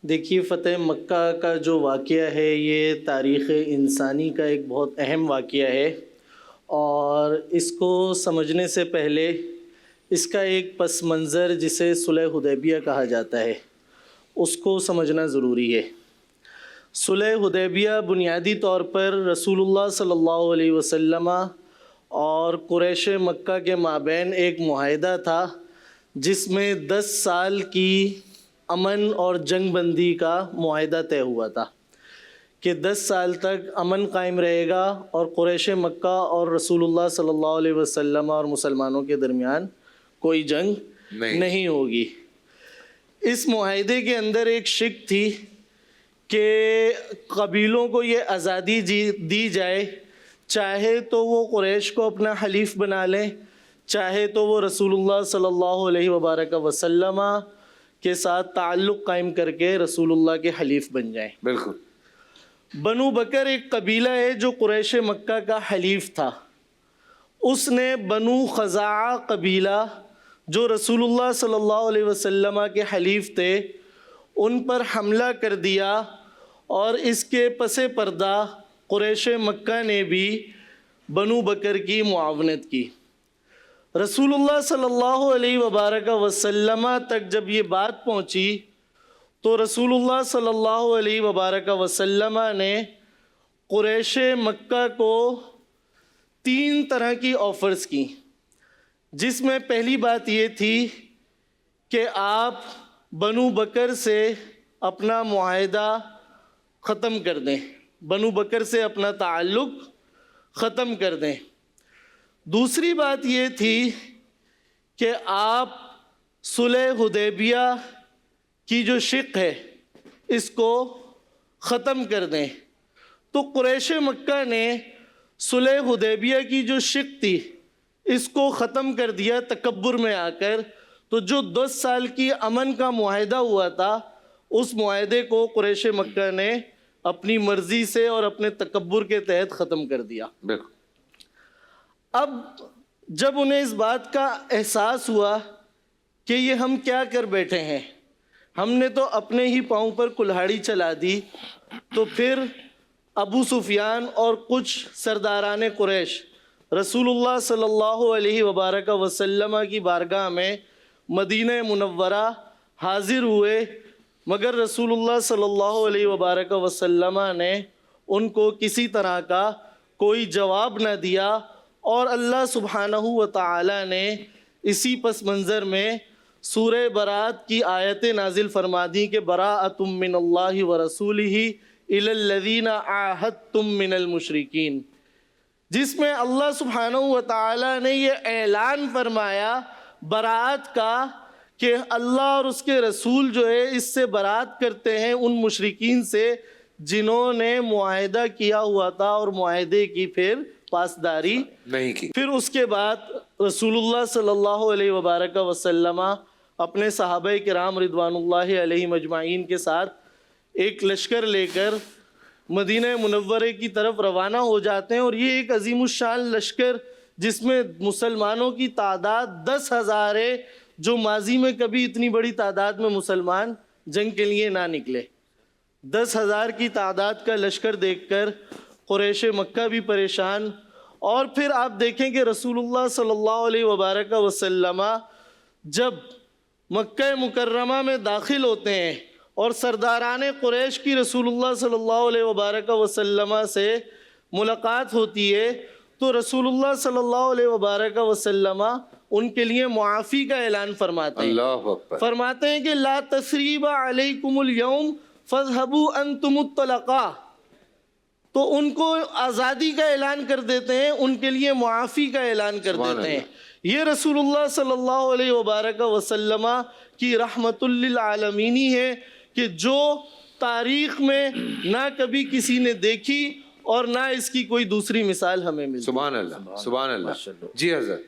دیکھیے، فتح مکہ کا جو واقعہ ہے یہ تاریخ انسانی کا ایک بہت اہم واقعہ ہے، اور اس کو سمجھنے سے پہلے اس کا ایک پس منظر جسے صلح حدیبیہ کہا جاتا ہے اس کو سمجھنا ضروری ہے۔ صلح حدیبیہ بنیادی طور پر رسول اللہ صلی اللہ علیہ وسلم اور قریش مکہ کے مابین ایک معاہدہ تھا جس میں 10 سال کی امن اور جنگ بندی کا معاہدہ طے ہوا تھا کہ 10 سال تک امن قائم رہے گا اور قریش مکہ اور رسول اللہ صلی اللہ علیہ وسلم اور مسلمانوں کے درمیان کوئی جنگ نہیں ہوگی۔ اس معاہدے کے اندر ایک شق تھی کہ قبیلوں کو یہ آزادی دی جائے، چاہے تو وہ قریش کو اپنا حلیف بنا لیں، چاہے تو وہ رسول اللہ صلی اللہ علیہ وبارک وسلم کے ساتھ تعلق قائم کر کے رسول اللہ کے حلیف بن جائیں۔ بالکل۔ بنو بکر ایک قبیلہ ہے جو قریش مکہ کا حلیف تھا، اس نے بنو خزاعہ قبیلہ جو رسول اللہ صلی اللہ علیہ وسلم کے حلیف تھے ان پر حملہ کر دیا، اور اس کے پس پردہ قریش مکہ نے بھی بنو بکر کی معاونت کی۔ رسول اللہ صلی اللہ علیہ وبارک وسلم تک جب یہ بات پہنچی تو رسول اللہ صلی اللہ علیہ وبارک وسلم نے قریش مکہ کو 3 طرح کی آفرز کی، جس میں پہلی بات یہ تھی کہ آپ بنو بکر سے اپنا معاہدہ ختم کر دیں، بنو بکر سے اپنا تعلق ختم کر دیں۔ دوسری بات یہ تھی کہ آپ صلح حدیبیہ کی جو شق ہے اس کو ختم کر دیں۔ تو قریش مکہ نے صلح حدیبیہ کی جو شق تھی اس کو ختم کر دیا تکبر میں آ کر، تو جو 10 سال کی امن کا معاہدہ ہوا تھا اس معاہدے کو قریش مکہ نے اپنی مرضی سے اور اپنے تکبر کے تحت ختم کر دیا۔ بالکل۔ اب جب انہیں اس بات کا احساس ہوا کہ یہ ہم کیا کر بیٹھے ہیں، ہم نے تو اپنے ہی پاؤں پر کلہاڑی چلا دی، تو پھر ابو سفیان اور کچھ سرداران قریش رسول اللہ صلی اللہ علیہ وبارک وسلم کی بارگاہ میں مدینہ منورہ حاضر ہوئے، مگر رسول اللہ صلی اللہ علیہ وبارک وسلم نے ان کو کسی طرح کا کوئی جواب نہ دیا، اور اللہ سبحانہ و تعالی نے اسی پس منظر میں سورہ برات کی آیتیں نازل فرما دی کہ براءۃ من اللہ ورسولہ الی الذین عاہدتم من المشرکین، جس میں اللہ سبحانہ و تعالی نے یہ اعلان فرمایا براءت کا کہ اللہ اور اس کے رسول جو ہے اس سے برات کرتے ہیں ان مشرکین سے جنہوں نے معاہدہ کیا ہوا تھا اور معاہدے کی پھر پاسداری نہیں کی۔ پھر اس کے بعد رسول اللہ صلی اللہ علیہ وبارک وسلم اپنے صحابہ کرام رضوان اللہ علیہ مجمعین کے ساتھ ایک لشکر لے کر مدینہ منورے کی طرف روانہ ہو جاتے ہیں، اور یہ ایک عظیم الشان لشکر جس میں مسلمانوں کی تعداد 10,000 ہے، جو ماضی میں کبھی اتنی بڑی تعداد میں مسلمان جنگ کے لیے نہ نکلے۔ 10,000 کی تعداد کا لشکر دیکھ کر قریش مکہ بھی پریشان، اور پھر آپ دیکھیں کہ رسول اللہ صلی اللہ علیہ وبارک وسلم جب مکہ مکرمہ میں داخل ہوتے ہیں اور سرداران قریش کی رسول اللہ صلی اللہ علیہ وبارک وسلم سے ملاقات ہوتی ہے تو رسول اللہ صلی اللہ علیہ وبارک وسلم ان کے لیے معافی کا اعلان فرماتے ہیں۔ اللہ اکبر۔ فرماتے ہیں کہ لا تثریب علیکم اليوم فاذهبوا انتم الطلقاء، تو ان کو آزادی کا اعلان کر دیتے ہیں، ان کے لیے معافی کا اعلان کر دیتے ہیں۔ یہ رسول اللہ صلی اللہ علیہ وبارک وسلم کی رحمت للعالمینی ہے کہ جو تاریخ میں نہ کبھی کسی نے دیکھی اور نہ اس کی کوئی دوسری مثال ہمیں ملتی۔ سبحان اللہ، سبحان اللہ۔ جی حضرت۔